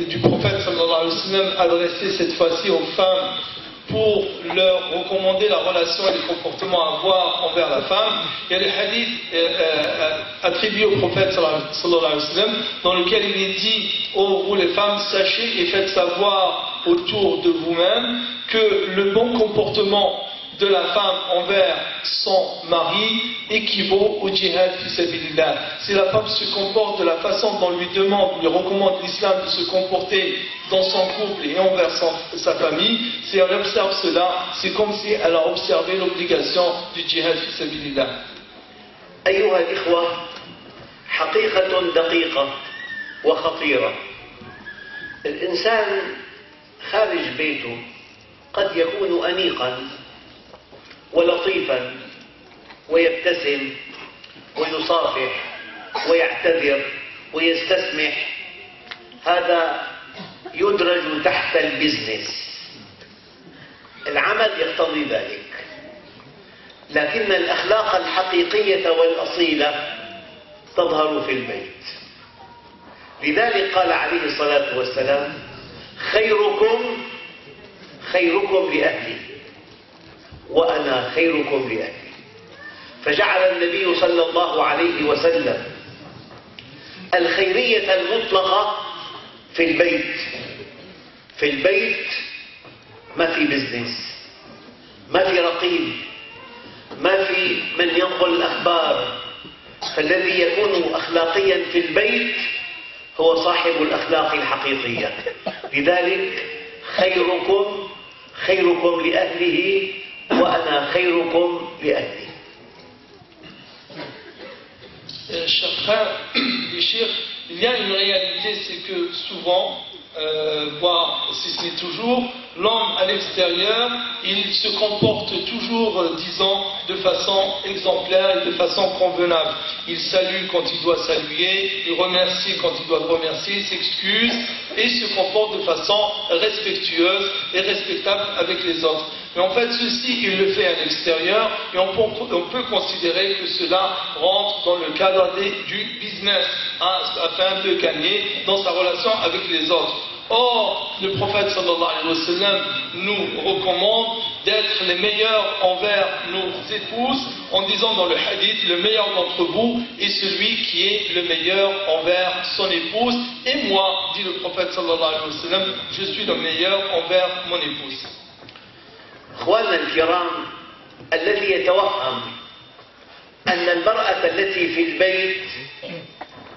du prophète sallallahu alayhi wa sallam adressé cette fois-ci aux femmes pour leur recommander la relation et le comportement à avoir envers la femme. Il y a le hadith attribué au prophète sallallahu alayhi wa sallam dans lequel il est dit: ô vous les femmes, sachez et faites savoir autour de vous-même que le bon comportement de la femme envers son mari équivaut au djihad fi sabilillah. Si la femme se comporte de la façon dont on lui demande, lui recommande l'islam de se comporter dans son couple et envers sa famille, si elle observe cela, c'est comme si elle a observé l'obligation du djihad fi sabilillah. أيها الإخوة، حقيقة دقيقة وخطيرة. الإنسان خارج بيته قد يكون أنيقا ولطيفا ويبتسم ويصافح ويعتذر ويستسمح، هذا يدرج تحت البزنس، العمل يقتضي ذلك. لكن الأخلاق الحقيقية والأصيلة تظهر في البيت. لذلك قال عليه الصلاة والسلام: خيركم لأهله وأنا خيركم لأهلي. فجعل النبي صلى الله عليه وسلم الخيرية المطلقة في البيت. في البيت ما في بزنس، ما في رقيب، ما في من ينقل الأخبار. فالذي يكون أخلاقيا في البيت هو صاحب الأخلاق الحقيقية. لذلك خيركم لأهله وأنا خيركم لأهلي. Chers frères et chers, il y a une réalité, c'est que souvent, voire si ce n'est toujours, l'homme à l'extérieur, il se comporte toujours, disons, de façon exemplaire et de façon convenable. Il salue quand il doit saluer, il remercie quand il doit remercier, il s'excuse et se comporte de façon respectueuse et respectable avec les autres. Mais en fait, ceci, il le fait à l'extérieur et on peut considérer que cela rentre dans le cadre du business, afin de gagner dans sa relation avec les autres. Or, le prophète sallallahu alayhi wa sallam nous recommande d'être les meilleurs envers nos épouses en disant dans le hadith: le meilleur d'entre vous est celui qui est le meilleur envers son épouse, et moi, dit le prophète sallallahu alayhi wa sallam, je suis le meilleur envers mon épouse. إخواننا الكرام، الذي يتوهم أن المرأة التي في البيت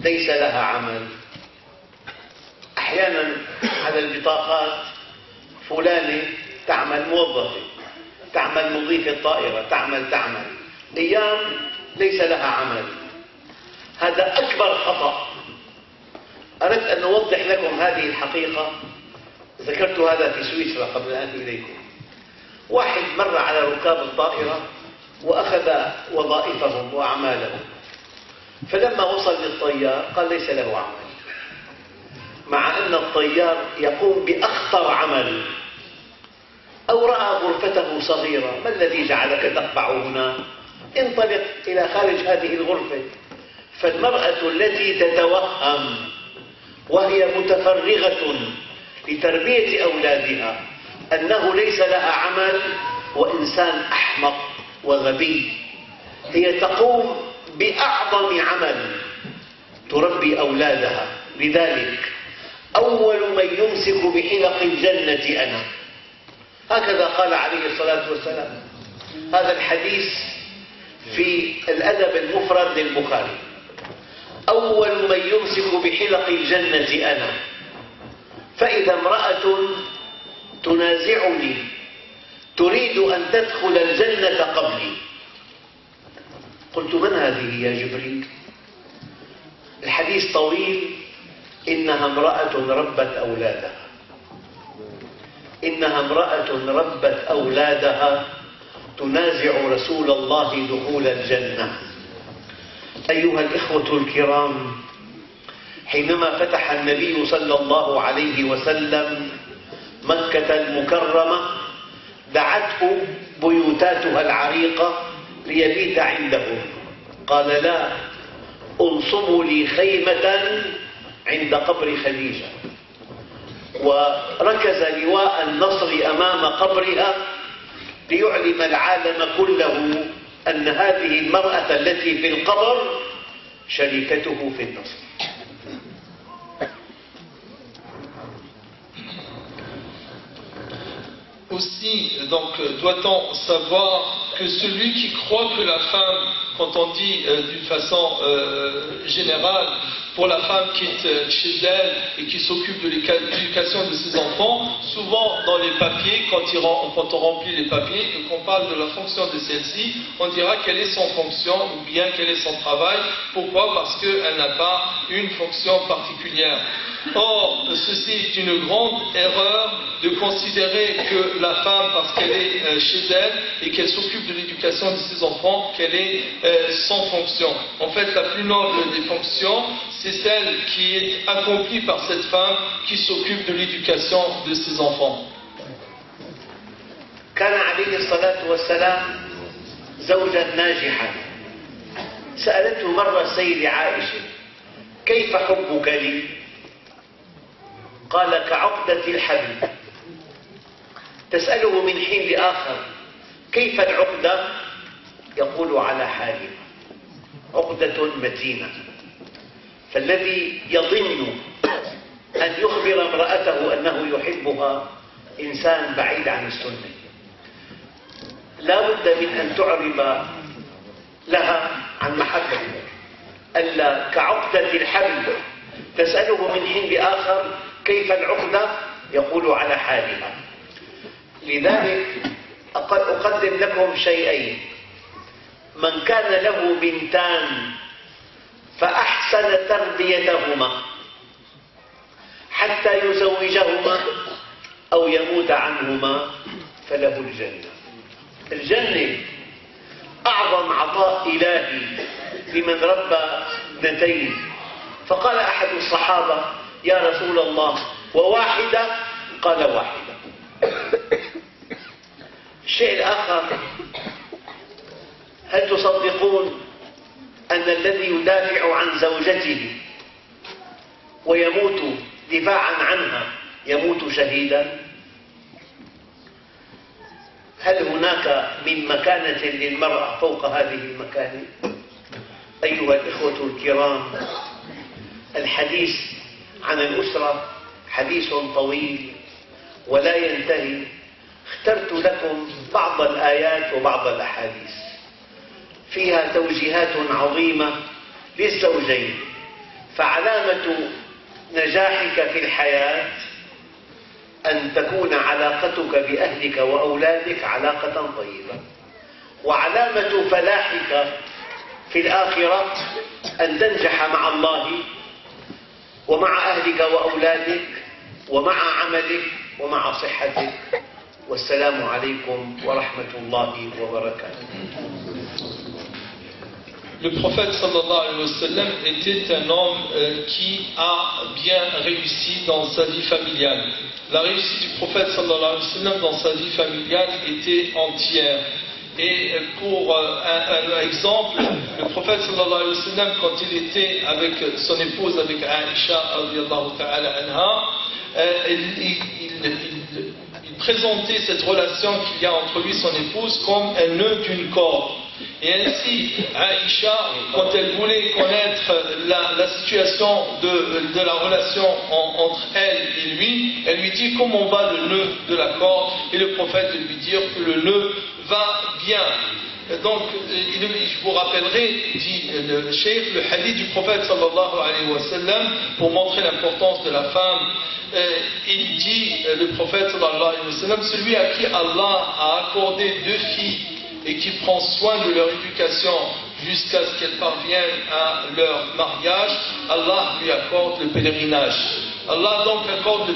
ليس لها عمل، أحيانا على البطاقات فلانة تعمل موظفة، تعمل مضيفة طائرة، تعمل أيام ليس لها عمل. هذا أكبر خطأ. أردت أن أوضح لكم هذه الحقيقة. ذكرت هذا في سويسرا قبل أن آتي إليكم. واحد مر على ركاب الطائرة وأخذ وظائفهم وأعمالهم، فلما وصل للطيار قال ليس له عمل، مع أن الطيار يقوم بأخطر عمل. أو رأى غرفته صغيرة: ما الذي جعلك تقبع هنا؟ انطلق إلى خارج هذه الغرفة. فالمرأة التي تتوهم وهي متفرغة لتربية أولادها أنه ليس لها عمل وإنسان أحمق وغبي. هي تقوم بأعظم عمل، تربي أولادها. لذلك أول من يمسك بحلق الجنة أنا، هكذا قال عليه الصلاة والسلام. هذا الحديث في الأدب المفرد للبخاري: أول من يمسك بحلق الجنة أنا، فإذا امرأة تنازعني تريد أن تدخل الجنة قبلي، قلت: من هذه يا جبريل؟ الحديث طويل. إنها امرأة ربت أولادها تنازع رسول الله دخول الجنة. أيها الإخوة الكرام، حينما فتح النبي صلى الله عليه وسلم مكة المكرمة دعته بيوتاتها العريقة ليبيت عندهم. قال: لا، انصبوا لي خيمة عند قبر خديجة. وركز لواء النصر أمام قبرها ليعلم العالم كله أن هذه المرأة التي في القبر شريكته في النصر. Aussi, donc, doit-on savoir que celui qui croit que la femme, quand on dit d'une façon générale, pour la femme qui est chez elle et qui s'occupe de l'éducation de ses enfants, souvent dans les papiers, quand on remplit les papiers et qu'on parle de la fonction de celle-ci, on dira quelle est son fonction ou bien quel est son travail. Pourquoi? Parce qu'elle n'a pas une fonction particulière. Or, ceci est une grande erreur de considérer que la femme, parce qu'elle est chez elle et qu'elle s'occupe de l'éducation de ses enfants, qu'elle est sans fonction. En fait, la plus noble des fonctions, c'est celle qui est accomplie par cette femme qui s'occupe de l'éducation de ses enfants. كان عليه الصلاة والسلام زوجا ناجحا. سألته مرة السيدة عائشة: كيف حبك لي؟ قال: كعقدة الحبل. تسأله من حين لآخر: كيف العقدة؟ يقول: على حالها، عقدة متينة. فالذي يظن أن يخبر امرأته أنه يحبها إنسان بعيد عن السنة. لا بد من أن تعرب لها عن محبته، ألا كعقدة الحبل. تسأله من حين لآخر: كيف العقدة؟ يقول: على حالها. لذلك أقدم لكم شيئين: من كان له بنتان فأحسن تربيتهما حتى يزوجهما أو يموت عنهما فله الجنة. الجنة أعظم عطاء إلهي لمن ربى ابنتين. فقال أحد الصحابة: يا رسول الله، وواحدة؟ قال: واحدة. الشيء الآخر: هل تصدقون أن الذي يدافع عن زوجته ويموت دفاعا عنها يموت شهيدا؟ هل هناك من مكانة للمرأة فوق هذه المكانة؟ أيها الإخوة الكرام، الحديث عن الأسرة حديث طويل ولا ينتهي. اخترت لكم بعض الآيات وبعض الأحاديث فيها توجيهات عظيمة للزوجين. فعلامة نجاحك في الحياة أن تكون علاقتك بأهلك وأولادك علاقة طيبة، وعلامة فلاحك في الآخرة أن تنجح مع الله ومع أهلك وأولادك ومع عملك ومع صحتك. والسلام عليكم ورحمة الله وبركاته. Le prophète sallallahu alayhi wa sallam était un homme qui a bien réussi dans sa vie familiale. La réussite du prophète sallallahu alayhi wa sallam dans sa vie familiale était entière. Et pour un exemple, le prophète sallallahu alayhi wa sallam, quand il était avec son épouse, avec Aïcha radiyallahu ta'ala anha, il présentait cette relation qu'il y a entre lui et son épouse comme un nœud d'une corde. Et ainsi, Aïcha, quand elle voulait connaître la situation de la relation entre elle et lui, elle lui dit comment va le nœud de la corde, et le prophète lui dit que le nœud va bien. Donc, je vous rappellerai, dit le cheikh, le hadith du prophète sallallahu alayhi wa sallam, pour montrer l'importance de la femme. Il dit, le prophète sallallahu alayhi wa sallam, celui à qui Allah a accordé 2 filles et qui prend soin de leur éducation jusqu'à ce qu'elles parviennent à leur mariage, Allah lui accorde le pèlerinage. Allah donc accorde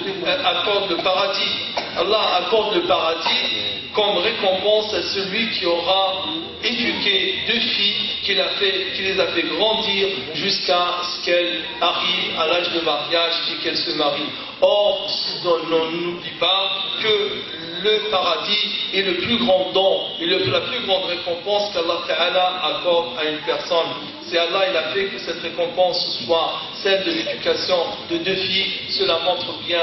le paradis. Allah accorde le paradis comme récompense à celui qui aura éduqué 2 filles, qui les a fait grandir jusqu'à ce qu'elles arrivent à l'âge de mariage et qu'elles se marient. Or, on n'oublie pas que le paradis est le plus grand don et la plus grande récompense qu'Allah Ta'ala accorde à une personne. C'est Allah, il a fait que cette récompense soit celle de l'éducation de 2 filles. Cela montre bien